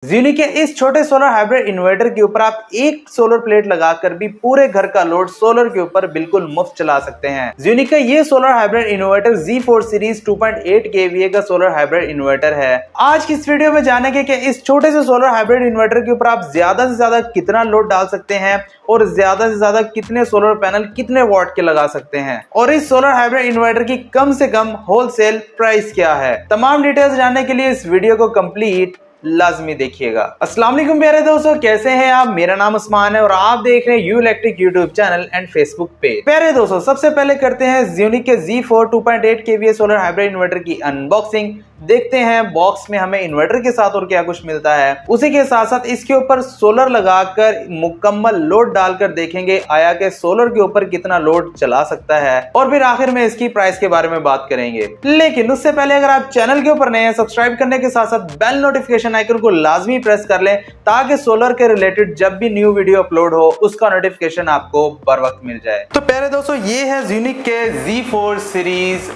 ज़्यूनी के इस छोटे सोलर हाइब्रिड इन्वर्टर के ऊपर आप एक सोलर प्लेट लगाकर भी पूरे घर का लोड सोलर के ऊपर बिल्कुल मुफ्त चला सकते हैं। ज़्यूनी का ये solar hybrid inverter Z4 series 2.8 kVA का सोलर हाइब्रिड इन्वर्टर है। आज की इस वीडियो में जानेंगे कि इस छोटे से सोलर हाइब्रिड इन्वर्टर के ऊपर आप ज्यादा से ज्यादा कितना लोड डाल सकते हैं और ज्यादा से ज्यादा कितने सोलर पैनल कितने वॉट के लगा सकते हैं और इस सोलर हाइब्रिड इन्वर्टर की कम से कम होलसेल प्राइस क्या है। तमाम डिटेल्स जानने के लिए इस वीडियो को कंप्लीट लाजमी देखिएगा। अस्सलाम वालेकुम प्यारे दोस्तों, कैसे हैं आप? मेरा नाम उस्मान है और आप देख रहे हैं you electric YouTube channel and Facebook page. प्यारे दोस्तों, सबसे पहले करते हैं ज़्यूनी के Z4 2.8 kVA solar hybrid inverter की अनबॉक्सिंग। देखते हैं बॉक्स में हमें इन्वर्टर के साथ और क्या कुछ मिलता है। उसी के साथ साथ इसके ऊपर सोलर लगाकर मुकम्मल लोड डालकर देखेंगे आया कि सोलर के ऊपर कितना लोड चला सकता है और फिर आखिर में इसकी प्राइस के बारे में बात करेंगे। लेकिन उससे पहले अगर आप चैनल के ऊपर नए हैं, सब्सक्राइब करने के साथ साथ बेल नोटिफिकेशन आइकन को लाजमी प्रेस कर लें ताकि सोलर के रिलेटेड जब भी न्यू वीडियो अपलोड हो उसका नोटिफिकेशन आपको बर वक्त मिल जाए। तो प्यारे दोस्तों, ये है ज़्यूनी के Z4 series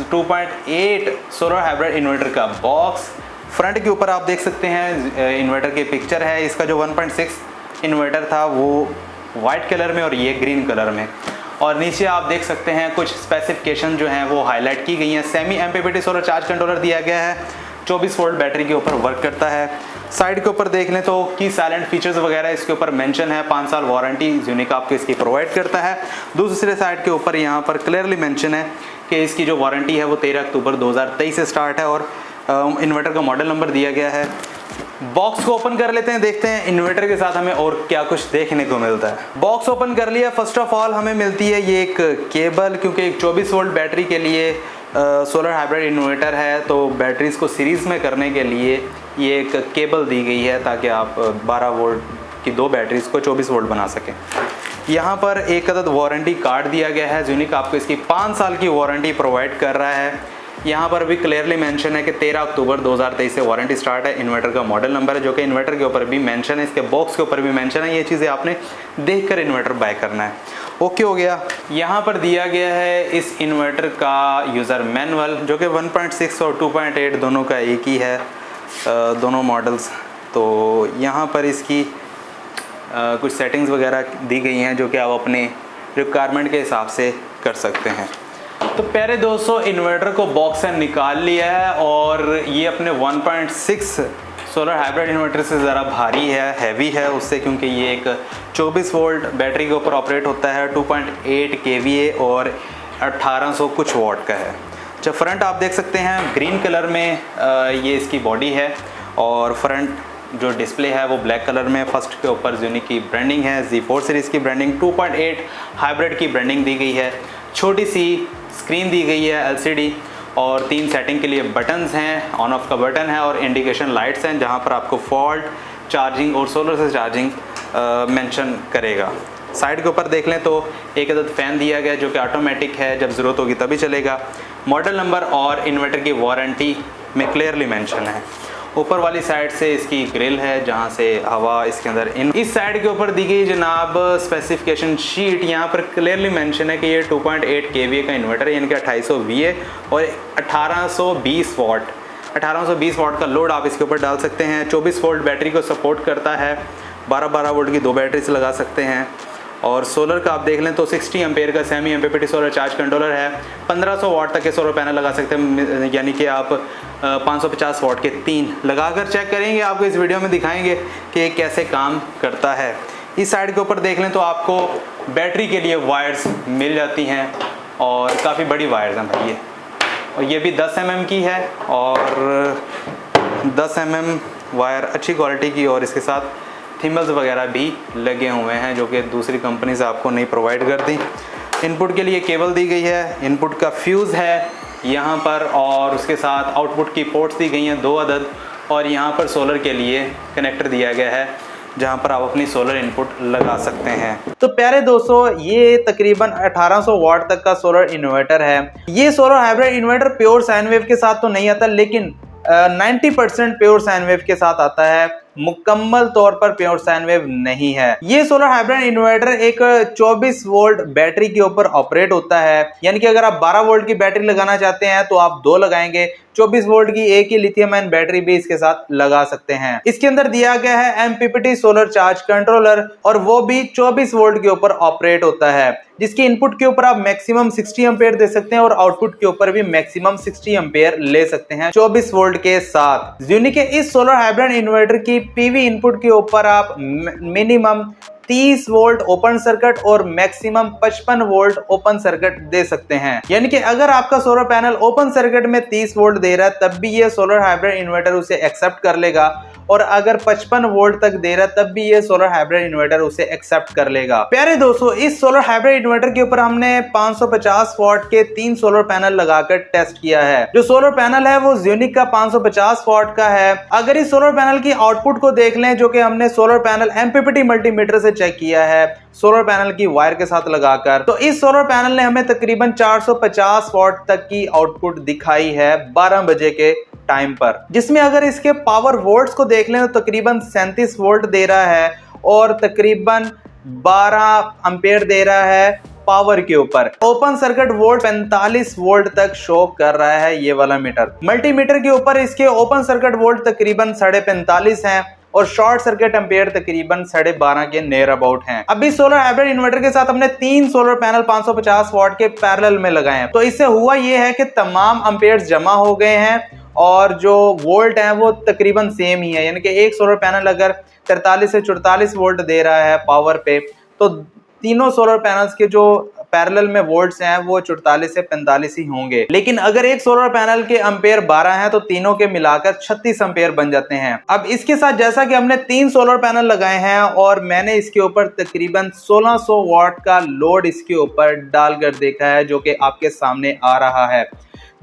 2.8 solar hybrid inverter का बॉक्स। फ्रंट के ऊपर आप देख सकते हैं इन्वर्टर की पिक्चर है। इसका जो 1.6 इन्वर्टर था वो वाइट कलर में और ये ग्रीन कलर में, और नीचे आप देख सकते हैं कुछ स्पेसिफिकेशन जो हैं वो हाईलाइट की गई हैं। Semi MPPT solar charge controller दिया गया है, 24 वोल्ट बैटरी के ऊपर वर्क करता है। साइड के ऊपर देख लें तो की साइलेंट फीचर्स वगैरह इसके ऊपर मेंशन है। 5 साल वारंटी ज़्यूनी का आपको इसकी प्रोवाइड करता है। दूसरे साइड के ऊपर यहाँ पर क्लियरली मेंशन है कि इसकी जो वारंटी है वो 13 अक्टूबर 2023 से स्टार्ट है और इन्वर्टर का मॉडल नंबर दिया गया है। बॉक्स को ओपन कर लेते हैं, देखते हैं इन्वर्टर के साथ हमें और क्या कुछ देखने को मिलता है। बॉक्स ओपन कर लिया। फर्स्ट ऑफ ऑल हमें मिलती है ये एक केबल, क्योंकि एक 24 वोल्ट बैटरी के लिए सोलर हाइब्रिड इन्वर्टर है तो बैटरीज को सीरीज़ में करने के लिए ये एक केबल दी गई है ताकि आप 12 वोल्ट की 2 बैटरीज को 24 वोल्ट बना सकें। यहाँ पर एक अदद वारंटी कार्ड दिया गया है। ज़्यूनी आपको इसकी 5 साल की वारंटी प्रोवाइड कर रहा है। यहाँ पर भी क्लियरली मेंशन है कि 13 अक्टूबर 2023 से वारंटी स्टार्ट है। इन्वर्टर का मॉडल नंबर है जो कि इन्वर्टर के ऊपर भी मेंशन है, इसके बॉक्स के ऊपर भी मेंशन है। ये चीज़ें आपने देखकर इन्वर्टर बाय करना है। ओके हो गया। यहाँ पर दिया गया है इस इन्वर्टर का यूज़र मैनुअल जो कि 1.6 और 2.8 दोनों का एक ही है, दोनों मॉडल्स। तो यहाँ पर इसकी कुछ सेटिंग्स वगैरह दी गई हैं जो कि आप अपने रिक्वायरमेंट के हिसाब से कर सकते हैं। तो प्यारे दोस्तों, इन्वर्टर को बॉक्स से निकाल लिया है और ये अपने 1.6 सोलर हाइब्रिड इन्वर्टर से ज़रा भारी है, हैवी है उससे, क्योंकि ये एक 24 वोल्ट बैटरी के ऊपर ऑपरेट होता है, 2.8 kVA और 1800 कुछ वॉट का है। जब फ्रंट आप देख सकते हैं ग्रीन कलर में ये इसकी बॉडी है और फ्रंट जो डिस्प्ले है वो ब्लैक कलर में। फर्स्ट के ऊपर ज़्यूनी की ब्रांडिंग है, Z4 सीरीज़ की ब्रांडिंग, 2.8 हाइब्रिड की ब्रांडिंग दी गई है। छोटी सी स्क्रीन दी गई है LCD और 3 सेटिंग के लिए बटन्स हैं, ऑन ऑफ का बटन है और इंडिकेशन लाइट्स हैं जहां पर आपको फॉल्ट, चार्जिंग और सोलर से चार्जिंग मेंशन करेगा। साइड के ऊपर देख लें तो एक अदद फ़ैन दिया गया जो कि ऑटोमेटिक है, जब ज़रूरत होगी तभी चलेगा। मॉडल नंबर और इन्वर्टर की वारंटी में क्लियरली मेंशन है। ऊपर वाली साइड से इसकी ग्रिल है जहां से हवा इसके अंदर इन। इस साइड के ऊपर दी गई जनाब स्पेसिफिकेशन शीट, यहाँ पर क्लियरली मेंशन है कि ये 2.8 kVA का इन्वर्टर है, यानी कि 2800 VA और 1820 वाट का लोड आप इसके ऊपर डाल सकते हैं। 24 वोल्ट बैटरी को सपोर्ट करता है, 12 वोल्ट की 2 बैटरीज लगा सकते हैं। और सोलर का आप देख लें तो 60 एम्पेयर का semi MPPT solar charge controller है। 1500 वाट तक के सोलर पैनल लगा सकते हैं, यानी कि आप 550 वाट के 3 लगाकर चेक करेंगे। आपको इस वीडियो में दिखाएंगे कि ये कैसे काम करता है। इस साइड के ऊपर देख लें तो आपको बैटरी के लिए वायर्स मिल जाती हैं और काफ़ी बड़ी वायर्स हैं भाई ये, और ये भी 10 mm की है और 10 mm वायर अच्छी क्वालिटी की, और इसके साथ थिम्बल्स वगैरह भी लगे हुए हैं जो कि दूसरी कंपनी से आपको नहीं प्रोवाइड करती। इनपुट के लिए केबल दी गई है, इनपुट का फ्यूज़ है यहाँ पर और उसके साथ आउटपुट की पोर्ट्स दी गई हैं 2 अदद, और यहाँ पर सोलर के लिए कनेक्टर दिया गया है जहाँ पर आप अपनी सोलर इनपुट लगा सकते हैं। तो प्यारे दोस्तों, ये तकरीबन 1800 वाट तक का सोलर इन्वर्टर है। ये solar hybrid inverter pure sine wave के साथ तो नहीं आता, लेकिन 90% प्योर साइन वेव के साथ आता है। मुकम्मल तौर पर प्योर साइन वेव नहीं है। ये सोलर हाइब्रिड इन्वर्टर एक 24 वोल्ट बैटरी के ऊपर ऑपरेट होता है, यानी कि अगर आप 12 वोल्ट की बैटरी लगाना चाहते हैं तो आप 2 लगाएंगे, 24 वोल्ट की एक ही लिथियम आयन बैटरी भी इसके साथ लगा सकते हैं। इसके अंदर दिया गया है MPPT सोलर चार्ज कंट्रोलर, और वो भी 24 वोल्ट के ऊपर ऑपरेट होता है, जिसकी इनपुट के ऊपर आप मैक्सिमम 60 एम्पेयर दे सकते हैं और आउटपुट के ऊपर भी मैक्सिमम 60 एम्पेयर ले सकते हैं 24 वोल्ट के साथ। ज़्यूनी के इस सोलर हाइब्रिड इन्वर्टर की पीवी इनपुट के ऊपर आप मिनिमम 30 वोल्ट ओपन सर्किट और मैक्सिमम 55 वोल्ट ओपन सर्किट दे सकते हैं। यानी कि अगर आपका सोलर पैनल ओपन सर्किट में 30 वोल्ट दे रहा है तब भी ये सोलर हाइब्रिड इन्वर्टर उसे एक्सेप्ट कर लेगा, और अगर 55 वोल्ट तक दे रहा है तब भी ये सोलर हाइब्रिड इन्वर्टर उसे एक्सेप्ट कर लेगा। प्यारे दोस्तों, इस सोलर हाइब्रिड इन्वर्टर के ऊपर हमने 550 वॉट के 3 सोलर पैनल लगाकर टेस्ट किया है। जो सोलर पैनल है वो ज़्यूनिक का 550 वॉट का है। अगर इस सोलर पैनल की आउटपुट को देख लें, जो कि हमने सोलर पैनल MPPT मल्टीमीटर से चेक किया है सोलर पैनल की वायर के साथ लगाकर, तो इस सोलर पैनल ने हमें तकरीबन 450 वॉट तक की आउटपुट दिखाई है 12 बजे के टाइम पर, जिसमें अगर इसके पावर वोल्ट्स को देख लें तो तकरीबन 37 वोल्ट दे रहा है और तकरीबन 12 एम्पेयर दे रहा है पावर के ऊपर। ओपन सर्किट वोल्ट 45 वोल्ट तक शो कर रहा है ये वाला मीटर। मल्टीमीटर के ऊपर इसके ओपन सर्किट वोल्ट तकरीबन 45.5 हैं और शॉर्ट सर्किट एम्पेयर तकरीबन 12.5 के नियर अबाउट हैं। अभी सोलर हाइब्रिड इन्वर्टर के साथ हमने 3 सोलर पैनल 550 वॉट के पैरेलल में लगाए हैं, तो इससे हुआ ये है कि तमाम एम्पेयर्स जमा हो गए हैं और जो वोल्ट हैं वो तकरीबन सेम ही है। यानी कि एक सोलर पैनल अगर 43 से 44 वोल्ट दे रहा है पावर पे, तो तीनों सोलर पैनल्स के जो पैरेलल में वोल्ट्स हैं वो 44 से 45 ही होंगे। लेकिन अगर एक सोलर पैनल के एम्पेयर 12 हैं तो तीनों के मिलाकर 36 एम्पेयर बन जाते हैं। अब इसके साथ जैसा कि हमने 3 सोलर पैनल लगाए हैं और मैंने इसके ऊपर तकरीबन 1600 वॉट का लोड इसके ऊपर डालकर देखा है, जो कि आपके सामने आ रहा है।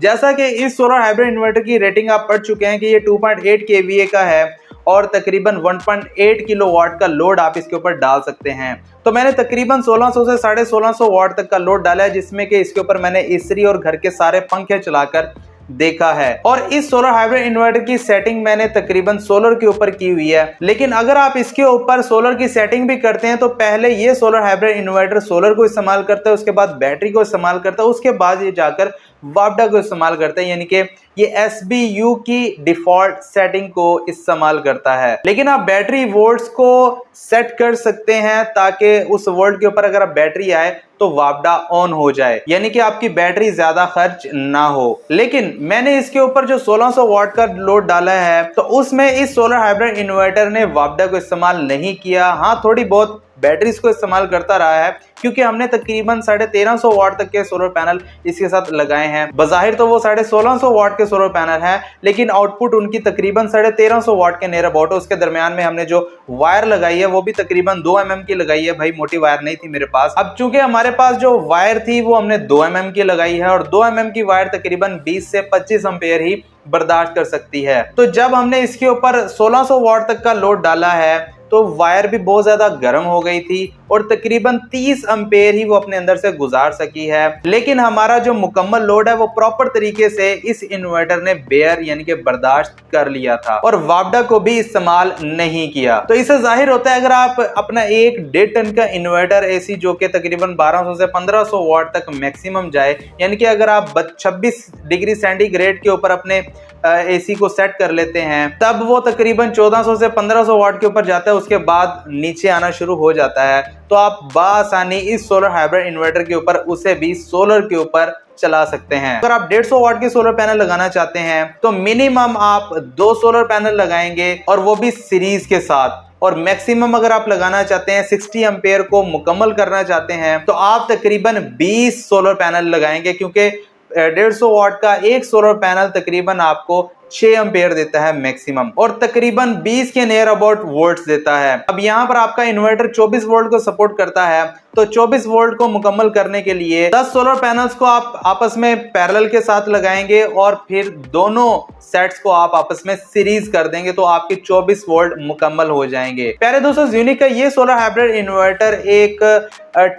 जैसा कि इस सोलर हाइब्रिड इन्वर्टर की रेटिंग आप पढ़ चुके हैं कि ये 2.8 kVA का है और तकरीबन 1.8 किलोवाट का लोड आप इसके ऊपर डाल सकते हैं। तो मैंने तकरीबन 1600 से 1650 वाट तक का लोड डाला है, जिसमें कि इसके ऊपर मैंने इस्त्री और घर के सारे पंखे चलाकर देखा है। और इस सोलर हाइब्रिड इन्वर्टर की सेटिंग मैंने तकरीबन सोलर के ऊपर की हुई है। लेकिन अगर आप इसके ऊपर सोलर की सेटिंग भी करते हैं तो पहले ये सोलर हाइब्रिड इन्वर्टर सोलर को इस्तेमाल करता है, उसके बाद बैटरी को इस्तेमाल करता है, उसके बाद ये जाकर वापडा को इस्तेमाल करता है, यानी कि ये SBU की डिफॉल्ट सेटिंग को इस्तेमाल करता है। लेकिन आप बैटरी वोल्ट्स को सेट कर सकते हैं ताकि उस वोल्ट के ऊपर अगर आप बैटरी आए तो वापडा ऑन हो जाए, यानी कि आपकी बैटरी ज्यादा खर्च ना हो। लेकिन मैंने इसके ऊपर जो 1600 वाट का लोड डाला है तो उसमें इस सोलर हाइब्रिड इन्वर्टर ने वापडा को इस्तेमाल नहीं किया। हाँ, थोड़ी बहुत बैटरीज को इस्तेमाल करता रहा है, क्योंकि हमने तकरीबन 1350 वाट तक के सोलर पैनल इसके साथ लगाए हैं। बज़ाहिर तो वो 1650 वाट के सोलर पैनल हैं, लेकिन आउटपुट उनकी तकरीबन 1350 वाट के नियर अबाउट है। उसके दरमियान में हमने जो वायर लगाई है वो भी तकरीबन 2 mm की लगाई है। भाई, मोटी वायर नहीं थी मेरे पास। अब चूंकि हमारे पास जो वायर थी वो हमने 2 mm की लगाई है और 2 mm की वायर तकरीबन 20 से 25 एम्पेयर ही बर्दाश्त कर सकती है। तो जब हमने इसके ऊपर 1600 वाट तक का लोड डाला है तो वायर भी बहुत ज्यादा गर्म हो गई थी और तकरीबन 30 एम्पेयर ही वो अपने अंदर से गुजार सकी है। लेकिन हमारा जो मुकम्मल लोड है वो प्रॉपर तरीके से इस इन्वर्टर ने बेयर यानी कि बर्दाश्त कर लिया था और वापडा को भी इस्तेमाल नहीं किया। तो इससे जाहिर होता है अगर आप अपना एक 1.5 टन का इन्वर्टर AC जो कि तकरीबन 1200 से 1500 वाट तक मैक्सिमम जाए, यानी कि अगर आप 26 डिग्री सेंटीग्रेड के ऊपर अपने AC को सेट कर लेते हैं तब वो तकरीबन 1400 से 1500 वाट के ऊपर जाता है, उसके बाद नीचे आना शुरू हो जाता है। तो आप बासानी इस सोलर हाइब्रिड इन्वर्टर के ऊपर उसे भी सोलर के ऊपर चला सकते हैं। अगर आप 150 वाट के सोलर पैनल लगाना चाहते हैं तो मिनिमम आप 2 सोलर पैनल लगाएंगे और वो भी सीरीज के साथ, और मैक्सिमम अगर आप लगाना चाहते हैं 60 एम्पेयर को मुकम्मल करना चाहते हैं तो आप तकरीबन 20 सोलर पैनल लगाएंगे, क्योंकि 150 वाट का एक सोलर पैनल तकरीबन आपको 6 एम्पेयर देता है मैक्सिमम और तकरीबन 20 के नियर अबाउट वोल्ट्स देता है। अब यहाँ पर आपका इन्वर्टर 24 वोल्ट को सपोर्ट करता है तो 24 वोल्ट को मुकम्मल करने के लिए 10 सोलर पैनल्स को आप आपस में पैरेलल के साथ लगाएंगे और फिर दोनों सेट्स को आप आपस में सीरीज कर देंगे तो आपके 24 वोल्ट मुकम्मल हो जाएंगे। प्यारे दोस्तों, ज़्यूनिक का ये सोलर हाइब्रिड इन्वर्टर एक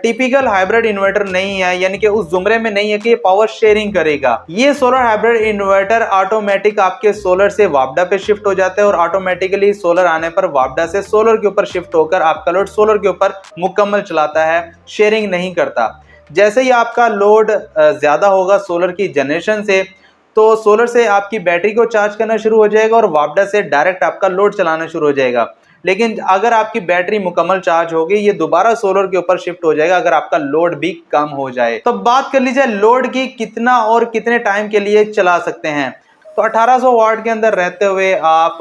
टिपिकल हाइब्रिड इन्वर्टर नहीं है, यानी कि उस जुमरे में नहीं है कि ये पावर शेयरिंग करेगा। ये सोलर हाइब्रिड इन्वर्टर ऑटोमेटिक आपके सोलर से वापडा पे शिफ्ट हो जाता है और ऑटोमेटिकली सोलर आने पर वापडा से सोलर के ऊपर शिफ्ट होकर आपका लोड सोलर के ऊपर मुकम्मल चलाता है, शेयरिंग नहीं करता। जैसे ही आपका लोड ज्यादा होगा सोलर की जनरेशन से, तो सोलर से आपकी बैटरी को चार्ज करना शुरू हो जाएगा और वापडा से डायरेक्ट आपका लोड चलाना शुरू हो जाएगा। लेकिन अगर आपकी बैटरी मुकम्मल चार्ज होगी, ये दोबारा सोलर के ऊपर शिफ्ट हो जाएगा अगर आपका लोड भी कम हो जाए। तो बात कर लीजिए लोड की, कितना और कितने टाइम के लिए चला सकते हैं। तो 1800 वाट के अंदर रहते हुए आप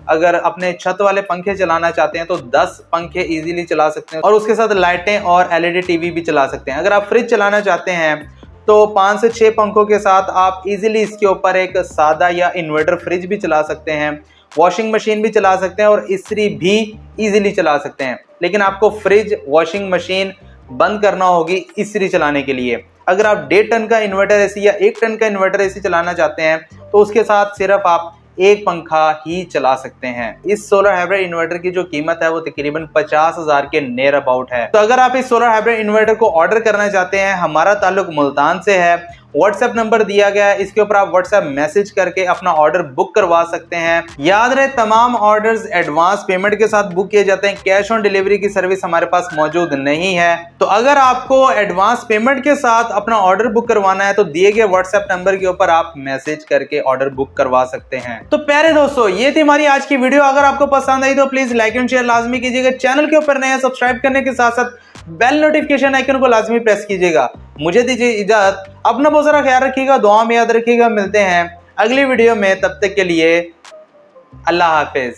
अगर अपने छत वाले पंखे चलाना चाहते हैं तो 10 पंखे इजीली चला सकते हैं और उसके साथ लाइटें और एलईडी टीवी भी चला सकते हैं। अगर आप फ्रिज चलाना चाहते हैं तो 5 से 6 पंखों के साथ आप इजीली इसके ऊपर एक सादा या इन्वर्टर फ्रिज भी चला सकते हैं, वॉशिंग मशीन भी चला सकते हैं और इस्त्री भी इजीली चला सकते हैं। लेकिन आपको फ्रिज, वॉशिंग मशीन बंद करना होगी इस्त्री चलाने के लिए। अगर आप 1.5 टन का इन्वर्टर एसी या 1 टन का इन्वर्टर एसी चलाना चाहते हैं तो उसके साथ सिर्फ आप एक पंखा ही चला सकते हैं। इस सोलर हाइब्रिड इन्वर्टर की जो कीमत है वो तकरीबन 50,000 के नियर अबाउट है। तो अगर आप इस सोलर हाइब्रिड इन्वर्टर को ऑर्डर करना चाहते हैं, हमारा ताल्लुक मुल्तान से है, व्हाट्सएप नंबर दिया गया है, इसके ऊपर आप व्हाट्सएप मैसेज करके अपना ऑर्डर बुक करवा सकते हैं। याद रहे तमाम ऑर्डर्स एडवांस पेमेंट के साथ बुक किए जाते हैं, कैश ऑन डिलीवरी की सर्विस हमारे पास मौजूद नहीं है। तो अगर आपको एडवांस पेमेंट के साथ अपना ऑर्डर बुक करवाना है तो दिए गए व्हाट्सएप नंबर के ऊपर आप मैसेज करके ऑर्डर बुक करवा सकते हैं। तो प्यारे दोस्तों, ये थी हमारी आज की वीडियो। अगर आपको पसंद आई तो प्लीज लाइक एंड शेयर लाजमी कीजिएगा। चैनल के ऊपर नया सब्सक्राइब करने के साथ साथ बेल नोटिफिकेशन आइकन को लाजमी प्रेस कीजिएगा। मुझे दीजिए इजाजत, अपना बहुत सारा ख्याल रखिएगा, दुआ में याद रखिएगा। मिलते हैं अगली वीडियो में, तब तक के लिए अल्लाह हाफिज।